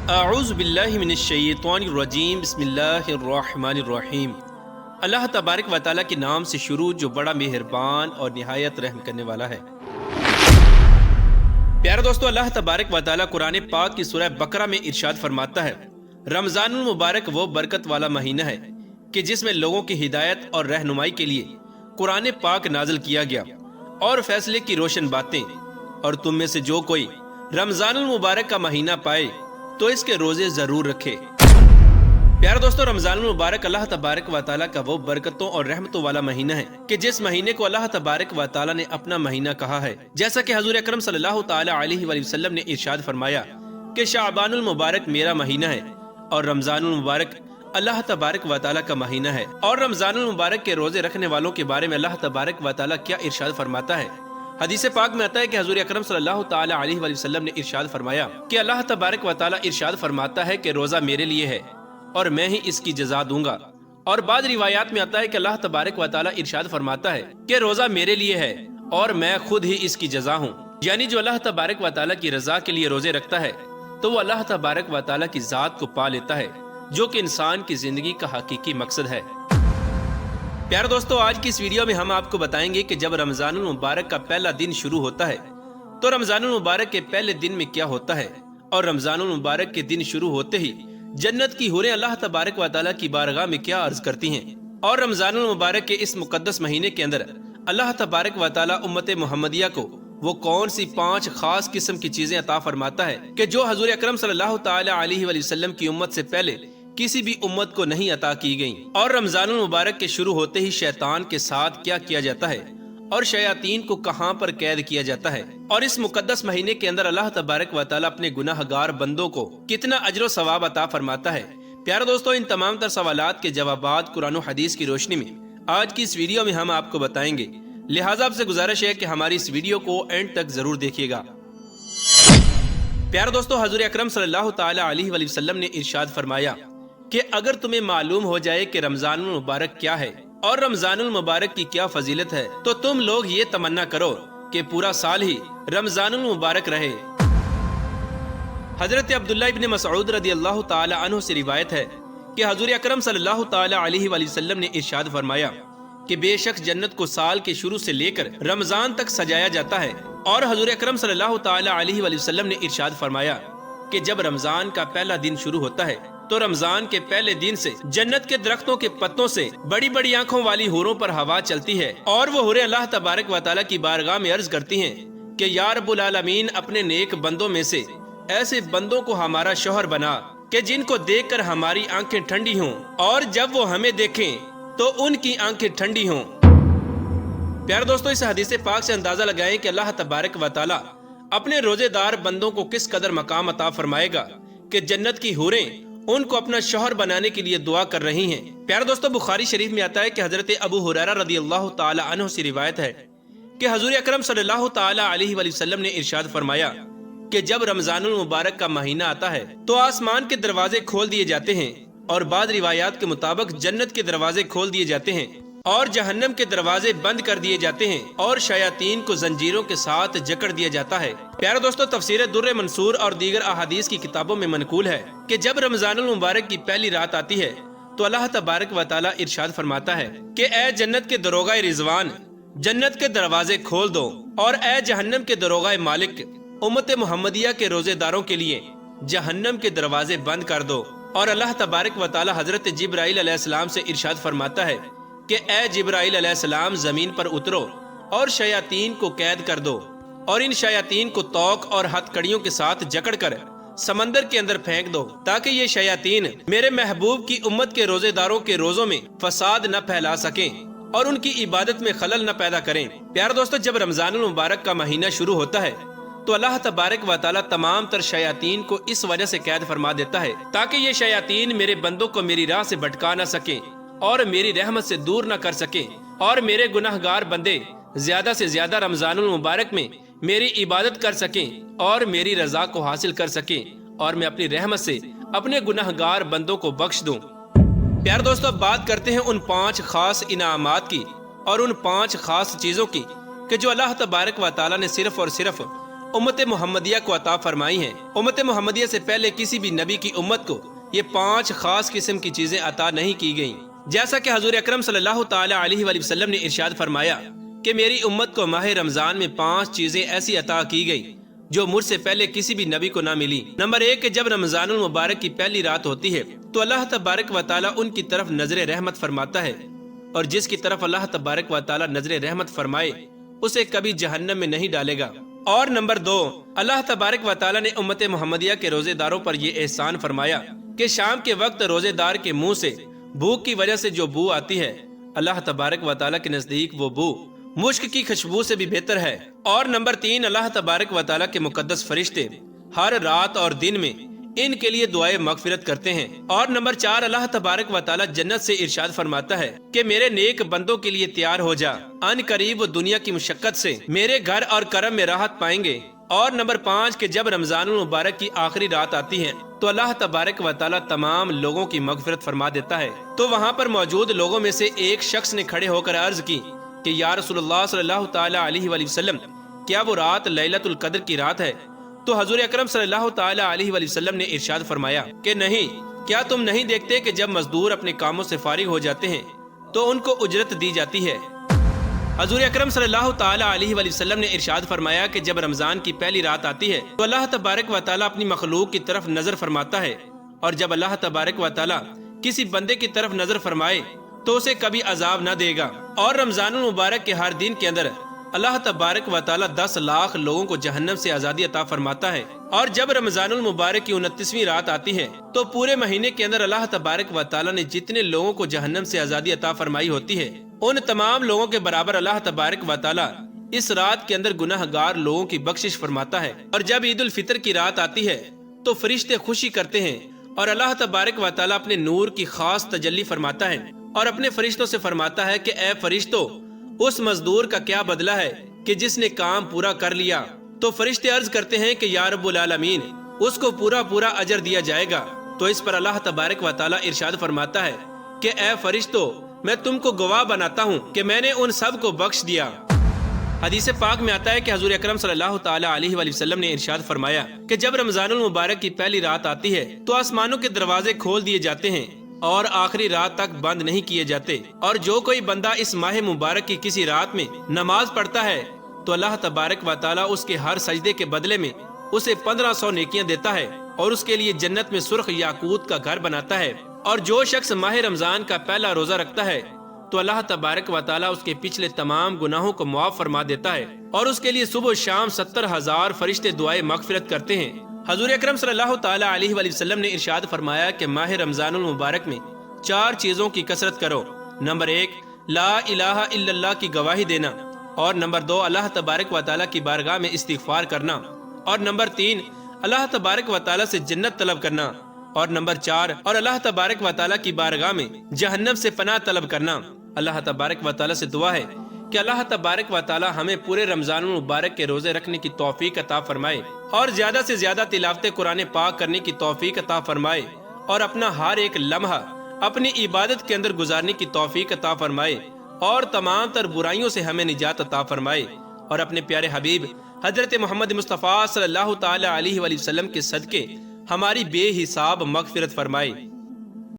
اعوذ باللہ من الشیطان الرجیم بسم اللہ الرحمن الرحیم۔ اللہ تبارک و تعالیٰ کے نام سے شروع جو بڑا مہربان اور نہایت رحم کرنے والا ہے۔ پیارے دوستو، اللہ تبارک و تعالیٰ قرآن پاک کی سورہ بقرہ میں ارشاد فرماتا ہے، رمضان المبارک وہ برکت والا مہینہ ہے کہ جس میں لوگوں کی ہدایت اور رہنمائی کے لیے قرآن پاک نازل کیا گیا اور فیصلے کی روشن باتیں، اور تم میں سے جو کوئی رمضان المبارک کا مہینہ پائے تو اس کے روزے ضرور رکھے۔ پیارے دوستو، رمضان المبارک اللہ تبارک و تعالیٰ کا وہ برکتوں اور رحمتوں والا مہینہ ہے کہ جس مہینے کو اللہ تبارک و تعالیٰ نے اپنا مہینہ کہا ہے، جیسا کہ حضور اکرم صلی اللہ تعالی علیہ وآلہ وسلم نے ارشاد فرمایا کہ شعبان المبارک میرا مہینہ ہے اور رمضان المبارک اللہ تبارک و تعالیٰ کا مہینہ ہے۔ اور رمضان المبارک کے روزے رکھنے والوں کے بارے میں اللہ تبارک و تعالیٰ کیا ارشاد فرماتا ہے؟ حدیث پاک میں آتا ہے کہ حضور اکرم صلی اللہ تعالی علیہ وآلہ وسلم نے ارشاد فرمایا کہ اللہ تبارک و تعالیٰ ارشاد فرماتا ہے کہ روزہ میرے لیے ہے اور میں ہی اس کی جزا دوں گا۔ اور بعض روایات میں آتا ہے کہ اللہ تبارک و تعالیٰ ارشاد فرماتا ہے کہ روزہ میرے لیے ہے اور میں خود ہی اس کی جزا ہوں۔ یعنی جو اللہ تبارک و تعالیٰ کی رضا کے لیے روزے رکھتا ہے تو وہ اللہ تبارک و تعالیٰ کی ذات کو پا لیتا ہے، جو کہ انسان کی زندگی کا حقیقی مقصد ہے۔ پیارے دوستو، آج کی اس ویڈیو میں ہم آپ کو بتائیں گے کہ جب رمضان المبارک کا پہلا دن شروع ہوتا ہے تو رمضان المبارک کے پہلے دن میں کیا ہوتا ہے، اور رمضان المبارک کے دن شروع ہوتے ہی جنت کی حوریں اللہ تبارک و تعالیٰ کی بارگاہ میں کیا عرض کرتی ہیں، اور رمضان المبارک کے اس مقدس مہینے کے اندر اللہ تبارک و تعالیٰ امت محمدیہ کو وہ کون سی 5 خاص قسم کی چیزیں عطا فرماتا ہے کہ جو حضور اکرم صلی اللہ تعالی علیہ وآلہ وسلم کی امت سے پہلے کسی بھی امت کو نہیں عطا کی گئیں۔ اور رمضان المبارک کے شروع ہوتے ہی شیطان کے ساتھ کیا کیا جاتا ہے اور شیاطین کو کہاں پر قید کیا جاتا ہے، اور اس مقدس مہینے کے اندر اللہ تبارک و تعالیٰ اپنے گناہ گار بندوں کو کتنا اجر و ثواب عطا فرماتا ہے۔ پیارے دوستو، ان تمام تر سوالات کے جوابات قرآن و حدیث کی روشنی میں آج کی اس ویڈیو میں ہم آپ کو بتائیں گے، لہٰذا آپ سے گزارش ہے کہ ہماری اس ویڈیو کو اینڈ تک ضرور دیکھیے گا۔ پیارے دوستو، حضور اکرم صلی اللہ تعالی علیہ وآلہ وسلم نے ارشاد فرمایا کہ اگر تمہیں معلوم ہو جائے کہ رمضان المبارک کیا ہے اور رمضان المبارک کی کیا فضیلت ہے تو تم لوگ یہ تمنا کرو کہ پورا سال ہی رمضان المبارک رہے۔ حضرت عبداللہ ابن مسعود رضی اللہ تعالی عنہ سے روایت ہے کہ حضور اکرم صلی اللہ تعالی علیہ وآلہ وسلم نے ارشاد فرمایا کہ بے شک جنت کو سال کے شروع سے لے کر رمضان تک سجایا جاتا ہے۔ اور حضور اکرم صلی اللہ تعالی علیہ وآلہ وسلم نے ارشاد فرمایا کہ جب رمضان کا پہلا دن شروع ہوتا ہے تو رمضان کے پہلے دن سے جنت کے درختوں کے پتوں سے بڑی بڑی آنکھوں والی حوروں پر ہوا چلتی ہے، اور وہ حوریں اللہ تبارک و تعالیٰ کی بارگاہ میں عرض کرتی ہیں کہ یا رب العالمین، اپنے نیک بندوں میں سے ایسے بندوں کو ہمارا شوہر بنا کہ جن کو دیکھ کر ہماری آنکھیں ٹھنڈی ہوں، اور جب وہ ہمیں دیکھیں تو ان کی آنکھیں ٹھنڈی ہوں۔ پیارے دوستو، اس حدیث پاک سے اندازہ لگائیں کہ اللہ تبارک و تعالیٰ اپنے روزے دار بندوں کو کس قدر مقام عطا فرمائے گا کہ جنت کی حوریں ان کو اپنا شوہر بنانے کے لیے دعا کر رہی ہیں۔ پیارے دوستو، بخاری شریف میں آتا ہے کہ حضرت ابو ہریرہ رضی اللہ تعالی عنہ سے روایت ہے کہ حضور اکرم صلی اللہ تعالی علیہ وآلہ وسلم نے ارشاد فرمایا کہ جب رمضان المبارک کا مہینہ آتا ہے تو آسمان کے دروازے کھول دیے جاتے ہیں، اور بعض روایات کے مطابق جنت کے دروازے کھول دیے جاتے ہیں اور جہنم کے دروازے بند کر دیے جاتے ہیں، اور شیاطین کو زنجیروں کے ساتھ جکڑ دیا جاتا ہے۔ پیارے دوستو، تفسیر در منصور اور دیگر احادیث کی کتابوں میں منقول ہے کہ جب رمضان المبارک کی پہلی رات آتی ہے تو اللہ تبارک و تعالیٰ ارشاد فرماتا ہے کہ اے جنت کے دروغہ رضوان، جنت کے دروازے کھول دو، اور اے جہنم کے دروغہ مالک، امت محمدیہ کے روزے داروں کے لیے جہنم کے دروازے بند کر دو۔ اور اللہ تبارک و تعالیٰ حضرت جبرائیل علیہ السلام سے ارشاد فرماتا ہے کہ اے جبرائیل علیہ السلام، زمین پر اترو اور شیاطین کو قید کر دو، اور ان شیاطین کو توق اور ہتھ کڑیوں کے ساتھ جکڑ کر سمندر کے اندر پھینک دو، تاکہ یہ شیاطین میرے محبوب کی امت کے روزے داروں کے روزوں میں فساد نہ پھیلا سکیں اور ان کی عبادت میں خلل نہ پیدا کریں۔ پیارے دوستو، جب رمضان المبارک کا مہینہ شروع ہوتا ہے تو اللہ تبارک و تعالیٰ تمام تر شیاطین کو اس وجہ سے قید فرما دیتا ہے تاکہ یہ شیاطین میرے بندوں کو میری راہ سے بھٹکا نہ سکیں اور میری رحمت سے دور نہ کر سکیں، اور میرے گناہ گار بندے زیادہ سے زیادہ رمضان المبارک میں میری عبادت کر سکیں اور میری رضا کو حاصل کر سکیں، اور میں اپنی رحمت سے اپنے گناہ گار بندوں کو بخش دوں۔ پیارے دوستو، اب بات کرتے ہیں ان 5 خاص انعامات کی اور ان 5 خاص چیزوں کی کہ جو اللہ تبارک و تعالیٰ نے صرف اور صرف امت محمدیہ کو عطا فرمائی ہیں۔ امت محمدیہ سے پہلے کسی بھی نبی کی امت کو یہ 5 خاص قسم کی چیزیں عطا نہیں کی گئیں، جیسا کہ حضور اکرم صلی اللہ تعالی علیہ وآلہ وسلم نے ارشاد فرمایا کہ میری امت کو ماہ رمضان میں 5 چیزیں ایسی عطا کی گئی جو مجھ سے پہلے کسی بھی نبی کو نہ ملی۔ نمبر 1 کہ جب رمضان المبارک کی پہلی رات ہوتی ہے تو اللہ تبارک و تعالی ان کی طرف نظر رحمت فرماتا ہے، اور جس کی طرف اللہ تبارک و تعالی نظر رحمت فرمائے اسے کبھی جہنم میں نہیں ڈالے گا۔ اور نمبر 2، اللہ تبارک و تعالی نے امت محمدیہ کے روزے داروں پر یہ احسان فرمایا کہ شام کے وقت روزے دار کے منہ سے بھوک کی وجہ سے جو بو آتی ہے، اللہ تبارک و تعالی کے نزدیک وہ بو مشک کی خوشبو سے بھی بہتر ہے۔ اور نمبر 3، اللہ تبارک و تعالی کے مقدس فرشتے ہر رات اور دن میں ان کے لیے دعائیں مغفرت کرتے ہیں۔ اور نمبر 4، اللہ تبارک و تعالی جنت سے ارشاد فرماتا ہے کہ میرے نیک بندوں کے لیے تیار ہو جا، ان قریب وہ دنیا کی مشقت سے میرے گھر اور کرم میں راحت پائیں گے۔ اور نمبر 5 کہ جب رمضان المبارک کی آخری رات آتی ہے تو اللہ تبارک و تعالی تمام لوگوں کی مغفرت فرما دیتا ہے۔ تو وہاں پر موجود لوگوں میں سے ایک شخص نے کھڑے ہو کر عرض کی کہ یا رسول اللہ صلی اللہ تعالی علیہ وآلہ وسلم، کیا وہ رات لیلۃ القدر کی رات ہے؟ تو حضور اکرم صلی اللہ تعالی علیہ وآلہ وسلم نے ارشاد فرمایا کہ نہیں، کیا تم نہیں دیکھتے کہ جب مزدور اپنے کاموں سے فارغ ہو جاتے ہیں تو ان کو اجرت دی جاتی ہے؟ حضور اکرم صلی اللہ تعالی علیہ وآلہ وسلم نے ارشاد فرمایا کہ جب رمضان کی پہلی رات آتی ہے تو اللہ تبارک و تعالی اپنی مخلوق کی طرف نظر فرماتا ہے، اور جب اللہ تبارک و تعالی کسی بندے کی طرف نظر فرمائے تو اسے کبھی عذاب نہ دے گا۔ اور رمضان المبارک کے ہر دن کے اندر اللہ تبارک و تعالی 10 لاکھ لوگوں کو جہنم سے آزادی عطا فرماتا ہے۔ اور جب رمضان المبارک کی 29ویں رات آتی ہے تو پورے مہینے کے اندر اللہ تبارک و تعالی نے جتنے لوگوں کو جہنم سے آزادی عطا فرمائی ہوتی ہے ان تمام لوگوں کے برابر اللہ تبارک و تعالی اس رات کے اندر گناہ گار لوگوں کی بخشش فرماتا ہے۔ اور جب عید الفطر کی رات آتی ہے تو فرشتے خوشی کرتے ہیں اور اللہ تبارک و تعالی اپنے نور کی خاص تجلی فرماتا ہے اور اپنے فرشتوں سے فرماتا ہے کہ اے فرشتوں، اس مزدور کا کیا بدلہ ہے کہ جس نے کام پورا کر لیا؟ تو فرشتے عرض کرتے ہیں کہ یا رب العالمین، اس کو پورا اجر دیا جائے گا۔ تو اس پر اللہ تبارک و تعالی ارشاد فرماتا ہے کہ اے فرشتوں، میں تم کو گواہ بناتا ہوں کہ میں نے ان سب کو بخش دیا۔ حدیث پاک میں آتا ہے کہ حضور اکرم صلی اللہ تعالی علیہ وآلہ وسلم نے ارشاد فرمایا کہ جب رمضان المبارک کی پہلی رات آتی ہے تو آسمانوں کے دروازے کھول دیے جاتے ہیں اور آخری رات تک بند نہیں کیے جاتے، اور جو کوئی بندہ اس ماہ مبارک کی کسی رات میں نماز پڑھتا ہے تو اللہ تبارک و تعالی اس کے ہر سجدے کے بدلے میں اسے 1500 نیکیاں دیتا ہے اور اس کے لیے جنت میں سرخ یاقوت کا گھر بناتا ہے۔ اور جو شخص ماہ رمضان کا پہلا روزہ رکھتا ہے تو اللہ تبارک و تعالی اس کے پچھلے تمام گناہوں کو معاف فرما دیتا ہے، اور اس کے لیے صبح و شام 70,000 فرشتے دعائیں مغفرت کرتے ہیں۔ حضور اکرم صلی اللہ تعالی علیہ وآلہ وسلم نے ارشاد فرمایا کہ ماہ رمضان المبارک میں 4 چیزوں کی کثرت کرو۔ نمبر 1، لا الہ الا اللہ کی گواہی دینا، اور نمبر 2، اللہ تبارک و تعالی کی بارگاہ میں استغفار کرنا، اور نمبر 3، اللہ تبارک و تعالی سے جنت طلب کرنا، اور نمبر 4، اور اللہ تبارک و تعالی کی بارگاہ میں جہنم سے پناہ طلب کرنا۔ اللہ تبارک و تعالی سے دعا ہے کہ اللہ تبارک و تعالی ہمیں پورے رمضان المبارک کے روزے رکھنے کی توفیق عطا فرمائے، اور زیادہ سے زیادہ تلاوت قرآن پاک کرنے کی توفیق عطا فرمائے، اور اپنا ہر ایک لمحہ اپنی عبادت کے اندر گزارنے کی توفیق عطا فرمائے، اور تمام تر برائیوں سے ہمیں نجات عطا فرمائے، اور اپنے پیارے حبیب حضرت محمد مصطفیٰ صلی اللہ تعالی علیہ وآلہ وسلم کے صدقے ہماری بے حساب مغفرت فرمائے۔